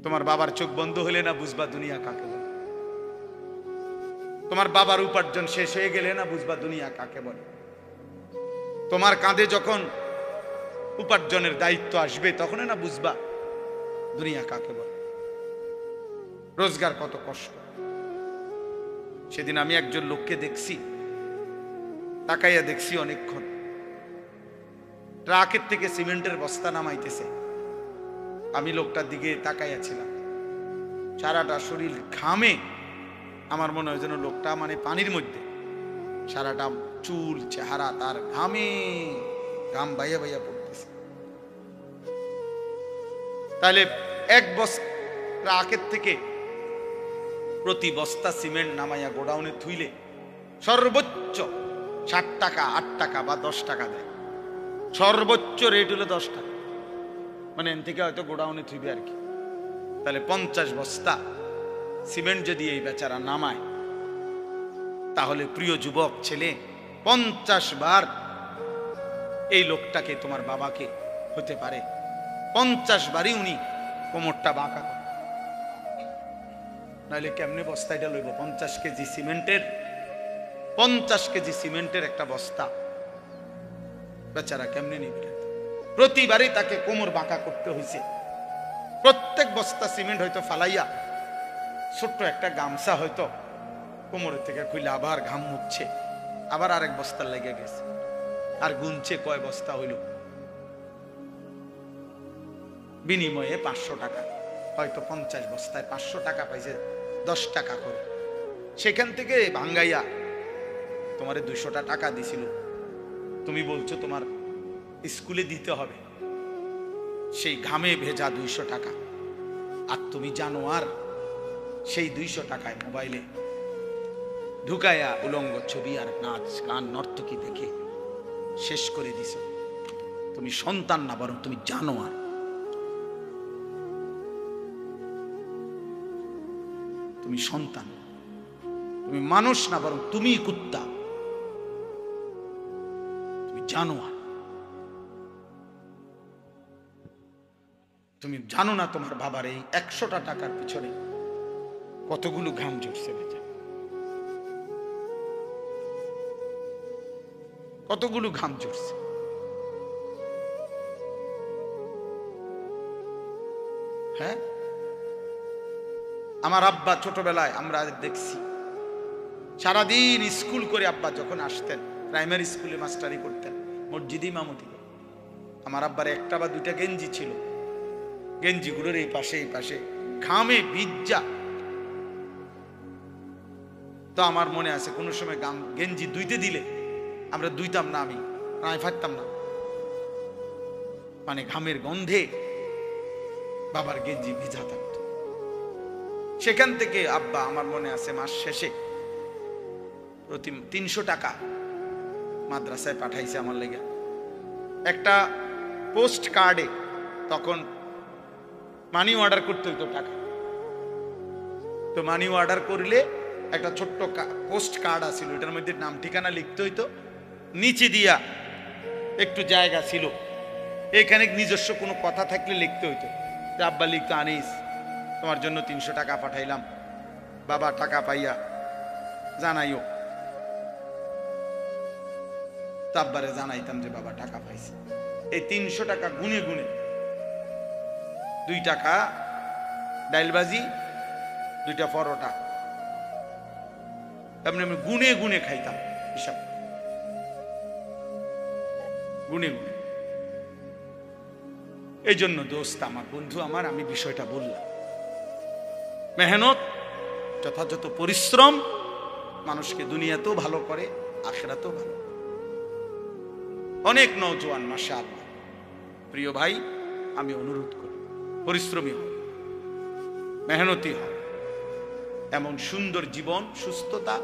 তোমার বাবার চোখ বন্ধ হলে না বুঝবা দুনিয়া কাকে বলে। তোমার বাবার উপার্জন শেষ হয়ে গেলে না বুঝবা দুনিয়া কাকে বলে। তোমার কাঁধে যখন উপার্জনের দায়িত্ব আসবে তখন না বুঝবা দুনিয়া কাকে বলে, রোজগার কত কষ্ট। সেদিন আমি একজন লোককে দেখছি, তাকাইয়া দেখছি অনেকক্ষণ, ট্রাকের থেকে সিমেন্টের বস্তা নামাইতেছে। আমি লোকটার দিকে তাকাইয়াছিলাম, সারাটা শরীর ঘামে। আমার মনে হয় যেন লোকটা মানে পানির মধ্যে, সারাটা চুল চেহারা তার ঘামে, ঘাম বাইয়া বাইয়া পড়তেছে। তাহলে এক বস্তা ট্রাকের থেকে প্রতি বস্তা সিমেন্ট নামাইয়া গোডাউনে থুইলে সর্বোচ্চ 60 টাকা, 8 টাকা বা 10 টাকা দেয়। সর্বোচ্চ রেট হলো 10 টাকা, মানে এন থেকে হয়তো গোডাউনে থুইবে আর কি। তাহলে 50 বস্তা সিমেন্ট যদি এই বেচারা নামায়, তাহলে প্রিয় যুবক ছেলে, 50 বার এই লোকটাকে, তোমার বাবাকে হতে পারে 50 বারই উনি কোমরটা বাঁকা করে। নাহলে কেমনে বস্তাটা লইব? 50 কেজি সিমেন্টের, 50 কেজি সিমেন্টের একটা বস্তা বেচারা কেমনে নিবে? প্রতিবারই তাকে কোমর বাঁকা করতে হয়েছে। প্রত্যেক বস্তা সিমেন্ট হয়তো ফালাইয়া ছোট্ট একটা গামছা হয়তো কোমরের থেকে খুলে আবার ঘাম মুছছে, আবার আরেক বস্তা লেগে গেছে, আর গুনছে কয় বস্তা হইল। বিনিময়ে 500 টাকা, হয়তো 50 বস্তায় 500 টাকা পাইছে, 10 টাকা করে। সেখান থেকে ভাঙ্গাইয়া তোমারে 200 টাকা দিছিল, তুমি বলছো তোমার স্কুলে দিতে হবে, সেই ঘামে ভেজা 200 টাকা। আর তুমি জানো আর সেই 200 টাকায় মোবাইলে ঢুকায়া উলঙ্গ ছবি আর নাচ গান নর্তকী দেখে শেষ করে দিছ। তুমি সন্তান না, বরং তুমি জানো আর। তুমি সন্তান, তুমি মানুষ না, বরং তুমি কুত্তা, তুমি জানোয়ার। তুমি জানো না তোমার বাবার এই 100টা টাকার পিছনে কতগুলো ঘাম ঝরছে, বেচা কতগুলো ঘাম ঝরছে। হ্যাঁ, আমার আব্বা ছোটবেলায় আমরা দেখছি সারাদিন স্কুল করে আব্বা যখন আসতেন, প্রাইমারি স্কুলে মাস্টারি করতেন, মসজিদে ইমামতি। আমার আব্বার একটা বা দুইটা গেঞ্জি ছিল, গেঞ্জিগুলোর এই পাশে এই পাশে ঘামে ভিজা। তো আমার মনে আছে কোনো সময় গেঞ্জি ধুইতে দিলে আমরা ধুইতাম না, আমি ফাটতাম না, মানে ঘামের গন্ধে বাবার গেঞ্জি ভিজা থাকত। সেখান থেকে আব্বা, আমার মনে আছে, মাস শেষে প্রতি 300 টাকা মাদ্রাসায় পাঠাইছে আমার লেগে। একটা পোস্ট কার্ডে তখন মানি অর্ডার করতে হইতো টাকা, তো মানি অর্ডার করলে একটা ছোট্ট পোস্ট কার্ড আছিল, এটার মধ্যে নাম ঠিকানা লিখতে হইতো, নিচে দিয়া একটু জায়গা ছিল, এখানে নিজস্ব কোনো কথা থাকলে লিখতে হইতো। আব্বা লিখতো, আনিস তোমার জন্য 300 টাকা পাঠাইলাম, বাবা টাকা পাইয়া জানাইও। তো আব্বারে জানাইতাম যে বাবা টাকা পাইছে। এই 300 টাকা গুনে গুনে 2 টাকা ডাইলবাজি, 2টা পরোটা, এমনি আমি গুনে গুনে খাইতাম, হিসাব গুনে গুনে। এই জন্য দোস্ত আমার, বন্ধু আমার, আমি বিষয়টা বললাম, মেহনত, যথাযথ পরিশ্রম মানুষকে দুনিয়াতেও ভালো করে, আখিরাতেও ভালো। অনেক নওজোয়ান মাশাআল্লাহ, প্রিয় ভাই, আমি অনুরোধ করি পরিশ্রমী হও, মেহনতি হও। এমন সুন্দর জীবন, সুস্থতা,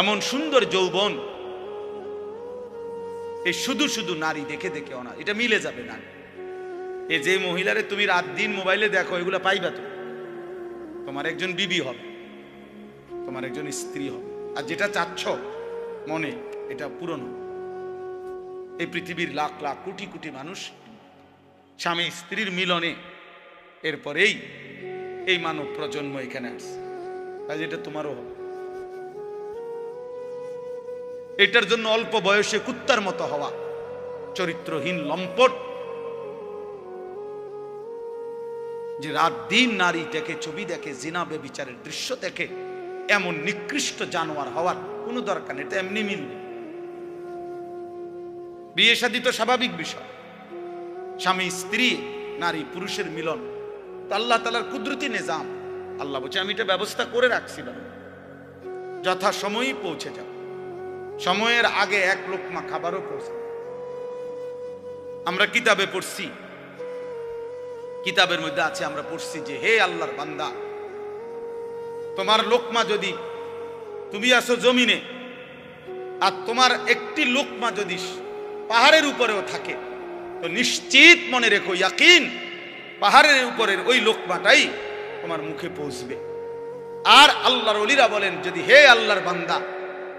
এমন সুন্দর যৌবন, এই শুধু শুধু নারী দেখে দেখে না, এটা মিলে যাবে না। এই যে মহিলারে তুমি রাত দিন মোবাইলে দেখো, এগুলা পাইবা তো, তোমার একজন বিবি হবে, তোমার একজন স্ত্রী হবে। আর যেটা চাচ্ছ মনে, এটা পূরণ হবে। এই পৃথিবীর লাখ লাখ কোটি কোটি মানুষ স্বামী স্ত্রীর মিলনে এরপরেই এই মানব প্রজন্ম এখানে আসছে। আজ এটা তোমারও হবে। এটার জন্য অল্প বয়সে কুত্তার মতো হওয়া, চরিত্রহীন লম্পট, যে রাত দিন নারী দেখে, ছবি দেখে, জিনা ব্যভিচারের দৃশ্য দেখে, এমন নিকৃষ্ট জানোয়ার হওয়ার কোনো দরকার নেই। এটা এমনি মিলবে। বিয়ে শাদী তো স্বাভাবিক বিষয়, স্বামী স্ত্রী, নারী পুরুষের মিলন তো আল্লাহ তাআলার কুদরতি নিজাম। আল্লাহ বলছে আমি এটা ব্যবস্থা করে রাখছি, যথা সময়ই পৌঁছে যাও। সময়ের আগে এক লোকমা খাবারও পৌঁছে। আমরা কিতাবে পড়ছি, কিতাবের মধ্যে আছে, আমরা পড়ছি যে হে আল্লাহর বান্দা, তোমার লোকমা যদি, তুমি আসো জমিনে আর তোমার একটি লোকমা যদি পাহাড়ের উপরেও থাকে, তো নিশ্চিত মনে রেখো, ইয়াকিন, পাহাড়ের উপরের ওই লোকমাটাই তোমার মুখে পৌঁছবে। আর আল্লাহর ওলিরা বলেন, যদি হে আল্লাহর বান্দা,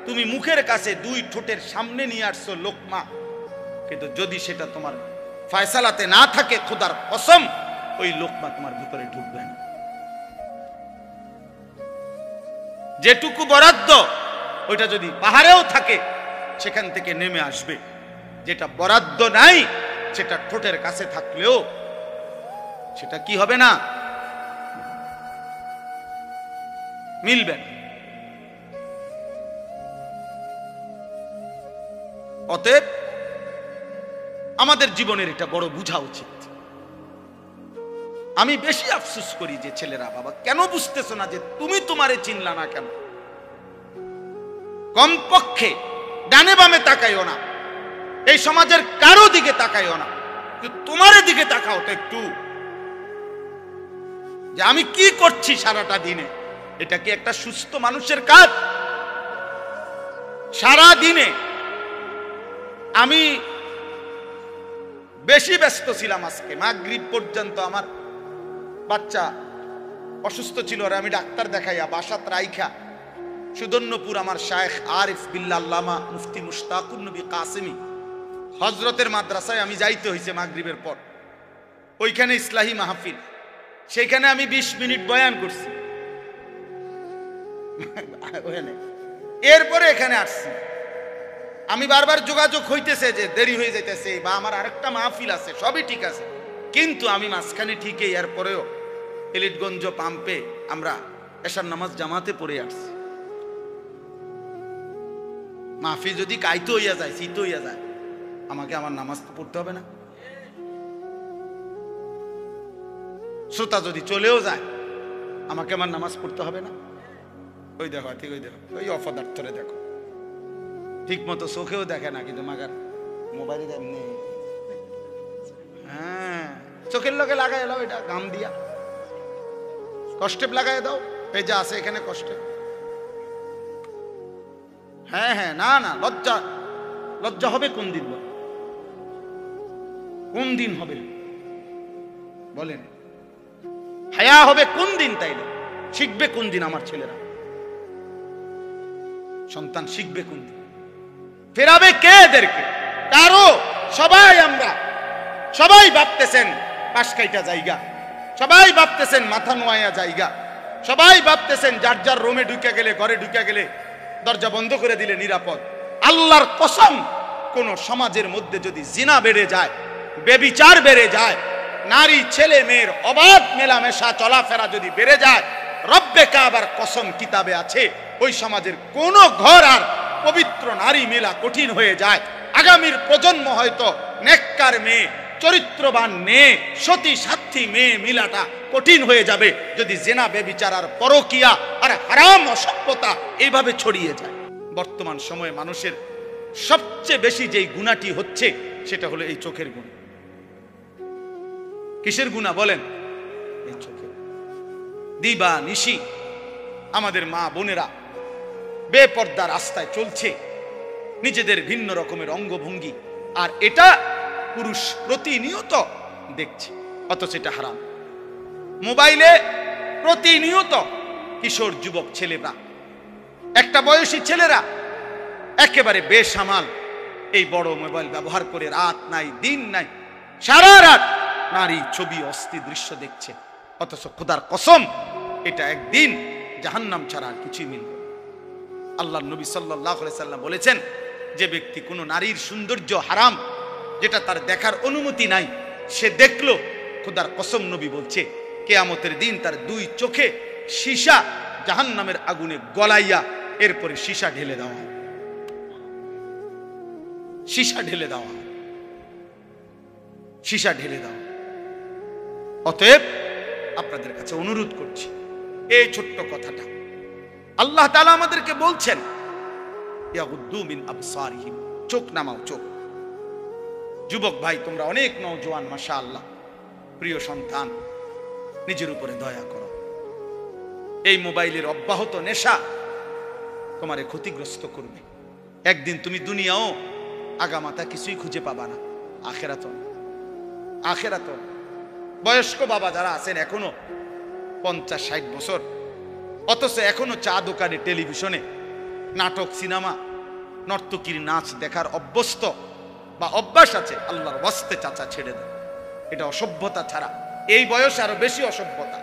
তুমি মুখের কাছে দুই ঠোঁটের সামনে নিয়ে আসছো লোকমা, কিন্তু যদি সেটা তোমার ফয়সালাতে না থাকে, খোদার কসম ওই লোকমা তোমার ভিতরে ঢুকবে না। যেটুকু বরাদ্দ ওইটা যদি পাহাড়েও থাকে সেখান থেকে নেমে আসবে, যেটা বরাদ্দ নাই সেটা ঠোঁটের কাছে থাকলেও সেটা কি হবে না, মিলবে না। অতএব আমাদের জীবনের এটা বড় বুঝা উচিত। আমি বেশি আফসোস করি যে ছেলেরা, বাবা কেন বুঝতেছো না যে তুমি তোমারে চিনলা না কেন? কমপক্ষে ডানে বামে তাকাইও না, এই সমাজের কারো দিকে তাকাইও না, তোমার দিকে তাকাও তো একটু, যে আমি কি করছি সারাটা দিনে। এটা কি একটা সুস্থ মানুষের কাজ? সারা দিনে আমি বেশি ব্যস্ত ছিলাম। আজকে মাগরিব পর্যন্ত আমার বাচ্চা অসুস্থ ছিল, আর আমি ডাক্তার দেখাইয়া বাসাত রাইখা সুদর্ণপুর আমার শায়েখ আরিফ বিল্লাহ আল্লামা মুফতি মুশতাকুন নবী কাসেমি হযরতের মাদ্রাসায় আমি যাইতে হয়েছে মাগরিবের পর। ওইখানে ইসলাহি মাহফিল, সেইখানে আমি 20 মিনিট বয়ান করছি। এরপরে এখানে আসছি, আমি বারবার যোগাযোগ হইতেছে যে দেরি হয়ে যাইতেছে বা আমার আরেকটা মাহফিল আছে, সবই ঠিক আছে, কিন্তু আমি মাঝখানে ঠিকই এরপরেও এলিটগঞ্জ পাম্পে আমরা এশার নামাজ জামাতে পড়ে আসছি। মাহফিল যদি কাইতে হইয়া যায়, শীত হইয়া যায়, আমাকে আমার নামাজ তো পড়তে হবে না? শ্রোতা যদি চলেও যায়, আমাকে আমার নামাজ পড়তে হবে না? ওই দেখো, ঠিক ওই দেখো, ওই অপদার্থরে দেখো, ঠিক মতো চোখেও দেখে না, কিন্তু মাগার মোবাইলে এমনি, হ্যাঁ চোখের লগে লাগাই এলাও, এটা গাম দিয়া কষ্টেপ লাগাই দাও, এই যে আছে এখানে কষ্টেপ। হ্যাঁ হ্যাঁ, না না, লজ্জা, লজ্জা হবে কোন দিন? কোন দিন হবে বলেন? হায়া হবে কোন দিন? তাইলে শিখবে কোন দিন আমার ছেলেরা? সন্তান শিখবে কোন দিন? ফেরাবে কে এদেরকে? কারো। সবাই আমরা, সবাই ভাবতেছেন পাশ কাইটা জায়গা, সবাই ভাবতেছেন মাথা নোয়া জায়গা, সবাই ভাবতেছেন যার যার রুমে ঢুকে গেলে, ঘরে ঢুকে গেলে দরজা বন্ধ করে দিলে নিরাপদ। আল্লাহর কসম, কোন সমাজের মধ্যে যদি জিনা বেড়ে যায়, বেবিচার বেড়ে যায়, নারী ছেলে মেয়ের অবাধ মেলামেশা চলাফেরা যদি বেড়ে যায়, রব্বে কাবার কসম কিতাবে আছে, ওই সমাজের কোন ঘর আর পবিত্র নারী মেলা কঠিন হয়ে যায়। আগামীর প্রজন্ম হয়তো নেককার মেয়ে, চরিত্রবান মেয়ে, সতী সাথী মেয়ে মিলাটা কঠিন হয়ে যাবে যদি জেনা বেবিচার আর পরকিয়া আর হারাম অসভ্যতা এইভাবে ছড়িয়ে যায়। বর্তমান সময়ে মানুষের সবচেয়ে বেশি যেই গুণাটি হচ্ছে সেটা হলো এই চোখের গুণ। কিসের গুণা বলেন? এই চোখের। দিবা নিশি আমাদের মা বোনেরা বেপর্দা রাস্তায় চলছে, নিজেদের ভিন্ন রকমের অঙ্গভঙ্গি, আর এটা পুরুষ প্রতিনিয়ত দেখছে, অথচ এটা হারাম। মোবাইলে প্রতিনিয়ত কিশোর যুবক ছেলেরা, একটা বয়সী ছেলেরা একেবারে বেসামাল এই বড় মোবাইল ব্যবহার করে রাত নাই দিন নাই সারা রাত নারী ছবি অস্থির দৃশ্য দেখছে। অথচ খোদার কসম এটা একদিন জাহান্নাম ছাড়া আর কিছুই মিলবে। আল্লাহ নবী সাল্লাল্লাহু আলাইহি সাল্লাম বলেছেন, যে ব্যক্তি কোনো নারীর সৌন্দর্য হারাম, যেটা তার দেখার অনুমতি নাই, সে দেখলো, খোদার কসম নবী বলছে কিয়ামতের দিন তার দুই চোখে সীসা জাহান্নামের আগুনে গলাইয়া এরপরে সীসা ঢেলে দেওয়া, সীসা ঢেলে দেওয়া, সীসা ঢেলে দেওয়া। অতএব আপনাদের কাছে অনুরোধ করছি, এই ছোট্ট কথাটা আল্লাহ তাআলা আমাদেরকে বলছেন, ইয়াগুদ্দু মিন আবসারিহিম, চোখ নামাও, চোখ। যুবক ভাই, তোমরা অনেক নওজোয়ান, মাশাআল্লাহ, প্রিয় সন্তান, নিজের উপরে দয়া করো। এই মোবাইলের অব্যাহত নেশা তোমারে ক্ষতিগ্রস্ত করবে। একদিন তুমি দুনিয়াও আগামাতা কিছুই খুঁজে পাবা না, আখেরাতও, আখেরাতও। বয়স্ক বাবা যারা আছেন এখনো 50-60 বছর, অথচ এখনো চা দোকানে, টেলিভিশনে নাটক, সিনেমা, নর্তকীর নাচ দেখার অভ্যস্ত বা অভ্যাস আছে, আল্লাহর ওয়াস্তে চাচা ছেড়ে দেয়। এটা অসভ্যতা ছাড়া এই বয়সে আরো বেশি অসভ্যতা।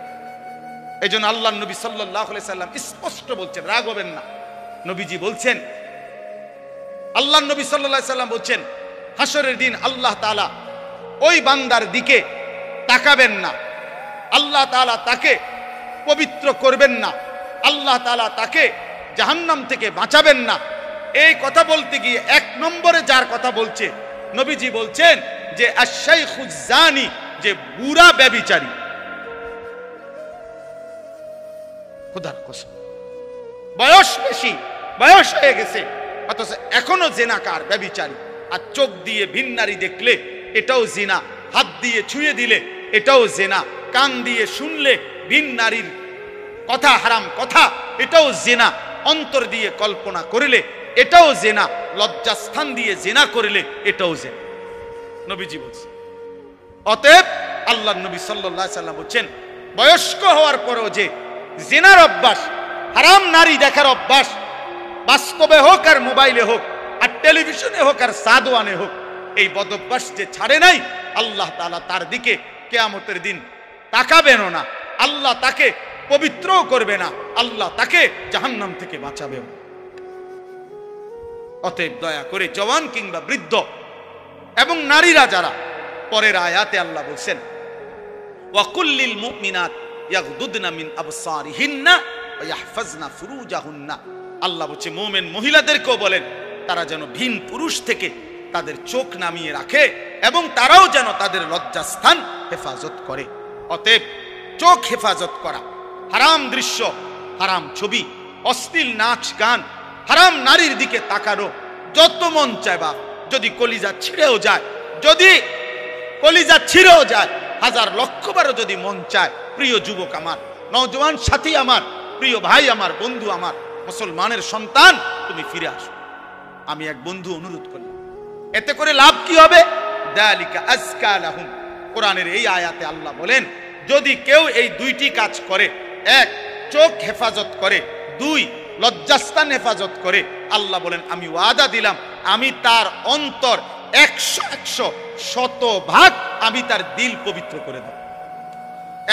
এই জন্য আল্লাহ নবী সাল্লাল্লাহু আলাইহি সাল্লাম স্পষ্ট বলছেন, রাগ হবেন না, নবীজি বলছেন, আল্লাহ নবী সাল্লাল্লাহু আলাইহি সাল্লাম বলছেন, হাসরের দিন আল্লাহ তাআলা ওই বান্দার দিকে তাকাবেন না, আল্লাহ তাআলা তাকে পবিত্র করবেন না, আল্লাহ তাআলা তাকে জাহান্নাম থেকে বাঁচাবেন না। এই কথা বলতে গিয়ে 1 নম্বরে যার কথা বলছে, নবীজি বলছেন যে আশ-শাইখুজ জানি, যে বুড়া ব্যভিচারী। খোদার কসম, বয়স বেশি, বয়স হয়ে গেছে, অথচ এখনো জিনাকার, ব্যভিচারী। আর চোখ দিয়ে ভিন নারী দেখলে এটাও জিনা, হাত দিয়ে ছুঁয়ে দিলে এটাও জিনা, কান দিয়ে শুনলে ভিন নারীর কথা, হারাম কথা, এটাও জিনা, অন্তর দিয়ে কল্পনা করলে এটাও জিনা, লজ্জাস্থান দিয়ে জিনা করলে এটাও জিনা, নবীজি বলছেন। অতএব আল্লাহ নবী সাল্লাল্লাহু আলাইহি সাল্লাম বলছেন, বয়স্ক হওয়ার পরেও যে জিনার অভ্যাস, হারাম নারী দেখার অভ্যাস, বাস্তবে হোক আর মোবাইলে হোক আর টেলিভিশনে হোক আর সাদওয়ানে হোক, এই বদঅভ্যাস যে ছাড়ে নাই, আল্লাহ তাআলা তার দিকে কিয়ামতের দিন তাকাবেন না, আল্লাহ তাকে পবিত্রও করবে না, আল্লাহ তাকে জাহান্নাম থেকে বাঁচাবে। অতএব দয়া করে জওয়ান কিংবা বৃদ্ধ এবং নারীরা যারা, পরের আয়াতে আল্লাহ বলছেন, ওয়া কুল্লিল মুমিনাত ইয়াগদুদনা মিন আবসারিহিন্না ওয়া ইয়াহফাজনা ফুরুজাহুন্না। আল্লাহ বলছে মুমিন মহিলাদেরকেও বলেন তারা যেন ভিন পুরুষ থেকে তাদের চোখ নামিয়ে রাখে এবং তারাও যেন তাদের লজ্জাস্থান হেফাজত করে। অতএব চোখ হেফাজত করা, হারাম দৃশ্য, হারাম ছবি, অশ্লীল নাচ গান, হারাম নারীর দিকে তাকানো যত মন চায়, বা যদি কলিজা ছিঁড়েও যায়, যদি কলিজা ছিঁড়েও যায়, 1000 লক্ষবারও যদি মন চায়, প্রিয় যুবক আমার, নওজোয়ান সাথী আমার, প্রিয় ভাই আমার, বন্ধু আমার, মুসলমানের সন্তান, তুমি ফিরে আসো। আমি এক বন্ধু অনুরোধ করলাম, এতে করে লাভ কি হবে? যালিকা আযকা লাহুম। কোরআনের এই আয়াতে আল্লাহ বলেন, যদি কেউ এই 2টি কাজ করে, 1 চোখ হেফাজত করে, 2 লজ্জাস্থান হেফাজত করে, আল্লাহ বলেন আমি ওয়াদা দিলাম, আমি তার অন্তর 100 100% আমি তার দিল পবিত্র করে দেব,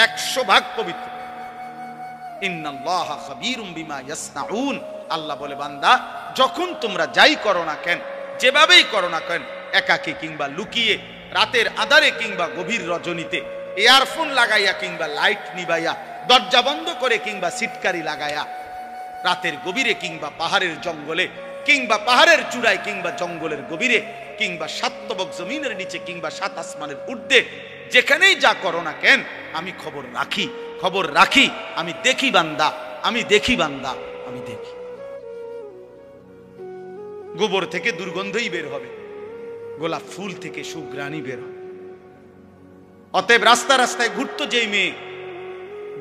100% পবিত্র। ইন্নাল্লাহা খাবীরুম বিমা ইয়াসনাউন। আল্লাহ বলে, বান্দা যখন তোমরা যাই করো না কেন, যেভাবেই করো না কেন, একাকী কিংবা লুকিয়ে, রাতের আঁধারে কিংবা গভীর রজনীতে, ইয়ারফোন লাগাইয়া কিংবা লাইট নিবাইয়া, দরজা বন্ধ করে কিংবা সিটকারি লাগাইয়া, রাতের গভীরে কিংবা পাহাড়ের জঙ্গলে কিংবা পাহাড়ের চূড়ায় কিংবা জঙ্গলের গভীরে কিংবা 7 তবক জমিনের নিচে কিংবা 7 আসমানের ঊর্ধ্বে, যেখানেই যা করো না কেন, আমি খবর রাখি, খবর রাখি, আমি দেখি বান্দা, আমি দেখি বান্দা, আমি দেখি। গোবর থেকে দুর্গন্ধই বের হবে, গোলাপ ফুল থেকে সুঘ্রাণই বের হবে। অতএব রাস্তা রাস্তায় ঘুরতো যেই মেয়ে,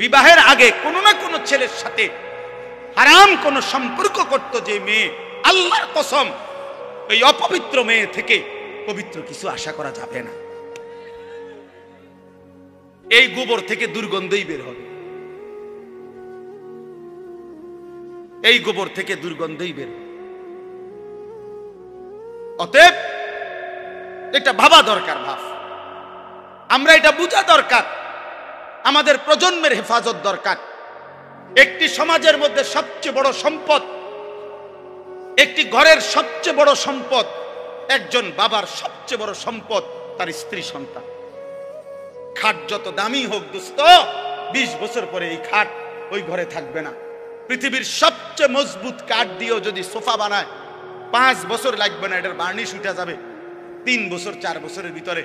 বিবাহের আগে কোনো না কোনো ছেলের সাথে হারাম কোনো সম্পর্ক করতো যে মেয়ে, আল্লাহর কসম এই অপবিত্র মেয়ে থেকে পবিত্র কিছু আশা করা যাবে না। এই গোবর থেকে দুর্গন্ধই বের হবে, এই গোবর থেকে দুর্গন্ধই বের হবে। অতএব এটা ভাবা দরকার, আমরা এটা বোঝা দরকার আমাদের প্রজন্মের হেফাজত দরকার। একটি সমাজের মধ্যে সবচেয়ে বড় সম্পদ, একটি ঘরের সবচেয়ে বড় সম্পদ, একজন বাবার সবচেয়ে বড় সম্পদ তার স্ত্রী সন্তান। খাট যত দামি হোক দোস্ত, 20 বছর পরে এই খাট ওই ঘরে থাকবে না। পৃথিবীর সবচেয়ে মজবুত কাঠ দিয়েও যদি সোফা বানায় 5 বছর লাগবে না, এটার বার্নিশ উঠে যাবে 3 বছর 4 বছরের ভিতরে।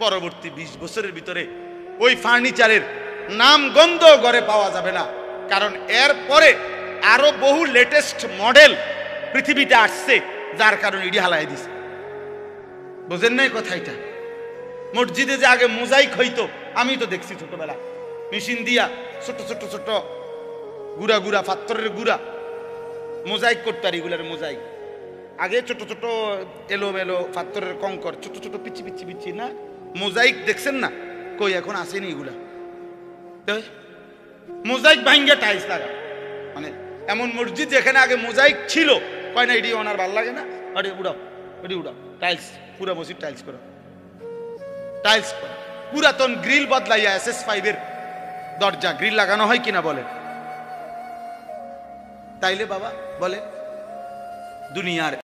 পরবর্তী 20 বছরের ভিতরে ওই ফার্নিচারের নাম গন্ধ ঘরে পাওয়া যাবে না, কারণ এর পরে আরো বহু লেটেস্ট মডেল পৃথিবীতে আসছে, যার কারণে ইডি হালাই দিছে। বুঝেন নাই কথা? এটা মসজিদে যে আগে মোজাইক হইতো, আমি তো দেখছি ছোটবেলা মেশিন দিয়া ছোট ছোট ছোট গুড়া গুড়া পাথরের গুড়া মোজাইক করতো। আর এগুলার মোজাইক আগে ছোট ছোট এলো মেলো পাথরের কঙ্কর, ছোট ছোট পিচি পিচি পিচি না মোজাইক দেখছেন না? কই এখন আসেনি এগুলা। মোজাইক ভাঙ্গা টাইলস লাগা, মানে এমন মসজিদ যেখানে আগে মোজাইক ছিল, কয় না এটি ওনার ভাল লাগে না, আরে উড়াও এটি উড়াও, টাইলস পুরা মসজিদ টাইলস করো, টাইলস করো। পুরাতন গ্রিল বদলাইয়া SS5 এর দরজা গ্রিল লাগানো হয় কিনা বলে? তাইলে বাবা বলে দুনিয়ার